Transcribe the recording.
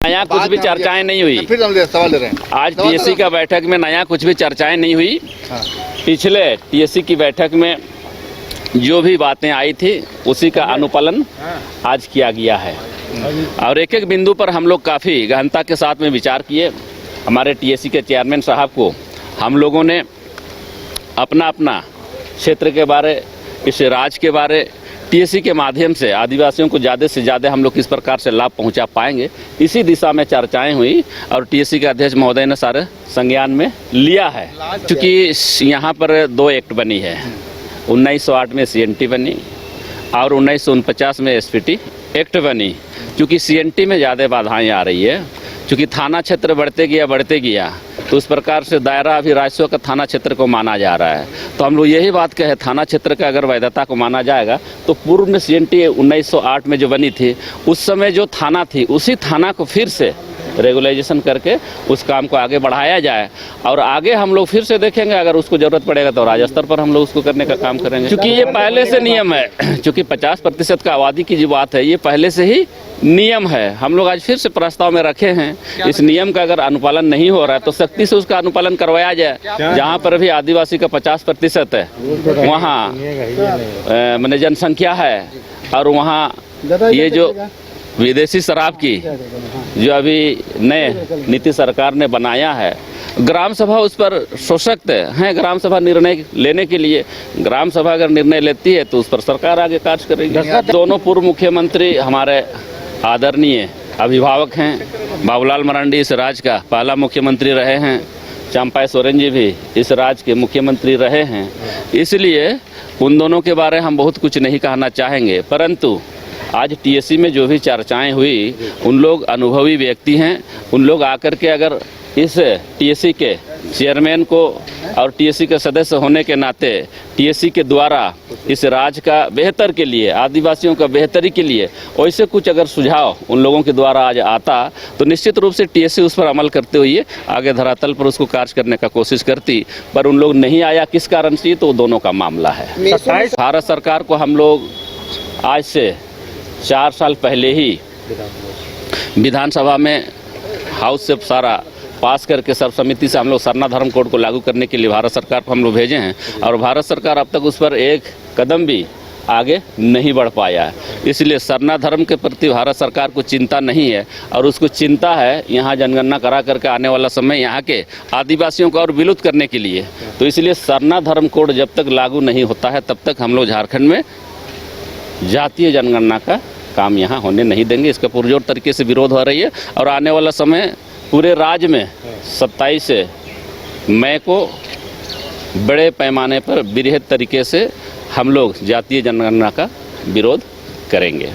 नया कुछ भी चर्चाएं नहीं हुई। फिर हम सवाल ले रहे हैं। आज टीएससी का बैठक में नया कुछ भी चर्चाएं नहीं हुई। पिछले टीएससी की बैठक में जो भी बातें आई थी उसी का अनुपालन आज किया गया है और एक एक बिंदु पर हम लोग काफ़ी गहनता के साथ में विचार किए। हमारे टीएससी के चेयरमैन साहब को हम लोगों ने अपना अपना क्षेत्र के बारे, इस राज्य के बारे, टीएससी के माध्यम से आदिवासियों को ज़्यादा से ज़्यादा हम लोग किस प्रकार से लाभ पहुंचा पाएंगे, इसी दिशा में चर्चाएं हुई और टीएससी के अध्यक्ष महोदय ने सारे संज्ञान में लिया है। क्योंकि यहाँ पर 2 एक्ट बनी है, 1908 में सीएनटी बनी और 1949 में एसपीटी एक्ट बनी। क्योंकि सीएनटी में ज़्यादा बाधाएं आ रही है, क्योंकि थाना क्षेत्र बढ़ते गया तो उस प्रकार से दायरा अभी राजस्व का थाना क्षेत्र को माना जा रहा है। तो हम लोग यही बात कहे, थाना क्षेत्र का अगर वैधता को माना जाएगा तो पूर्व में सीएनटी 1908 में जो बनी थी उस समय जो थाना थी उसी थाना को फिर से रेगुलाइजेशन करके उस काम को आगे बढ़ाया जाए और आगे हम लोग फिर से देखेंगे, अगर उसको ज़रूरत पड़ेगा तो राज्य स्तर पर हम लोग उसको करने का काम करेंगे। क्योंकि ये पहले से नियम है, क्योंकि 50% का आबादी की जो बात है ये पहले से ही नियम है। हम लोग आज फिर से प्रस्ताव में रखे हैं, इस नियम का अगर अनुपालन नहीं हो रहा है तो सख्ती से उसका अनुपालन करवाया जाए। जहाँ पर भी आदिवासी का 50% है वहाँ मैंने जनसंख्या है और वहाँ ये जो विदेशी शराब की जो अभी नए नीति सरकार ने बनाया है, ग्राम सभा उस पर सशक्त है। ग्राम सभा निर्णय लेने के लिए ग्राम सभा अगर निर्णय लेती है तो उस पर सरकार आगे कार्य करेगी। दोनों पूर्व मुख्यमंत्री हमारे आदरणीय अभिभावक हैं। बाबूलाल मरांडी इस राज्य का पहला मुख्यमंत्री रहे हैं, चंपाई सोरेन जी भी इस राज्य के मुख्यमंत्री रहे हैं। इसलिए उन दोनों के बारे में हम बहुत कुछ नहीं कहना चाहेंगे, परंतु आज टीएससी में जो भी चर्चाएं हुई उन लोग अनुभवी व्यक्ति हैं। उन लोग आकर के अगर इस टीएससी के चेयरमैन को और टीएससी के सदस्य होने के नाते टीएससी के द्वारा इस राज्य का बेहतर के लिए, आदिवासियों का बेहतरी के लिए वैसे कुछ अगर सुझाव उन लोगों के द्वारा आज आता तो निश्चित रूप से टीएससी उस पर अमल करते हुए आगे धरातल पर उसको कार्य करने का कोशिश करती। पर उन लोग नहीं आया, किस कारण से, तो दोनों का मामला है। भारत सरकार को हम लोग आज से 4 साल पहले ही विधानसभा में हाउस से सारा पास करके सर्वसम्मति से हम लोग सरना धर्म कोड को लागू करने के लिए भारत सरकार को हम लोग भेजे हैं और भारत सरकार अब तक उस पर एक कदम भी आगे नहीं बढ़ पाया है। इसलिए सरना धर्म के प्रति भारत सरकार को चिंता नहीं है और उसको चिंता है यहाँ जनगणना करा करके आने वाला समय यहाँ के आदिवासियों को और विलुप्त करने के लिए। तो इसलिए सरना धर्म कोड जब तक लागू नहीं होता है तब तक हम लोग झारखंड में जातीय जनगणना का काम यहाँ होने नहीं देंगे। इसका पुरजोर तरीके से विरोध हो रही है और आने वाला समय पूरे राज्य में 27 मई को बड़े पैमाने पर बृहद तरीके से हम लोग जातीय जनगणना का विरोध करेंगे।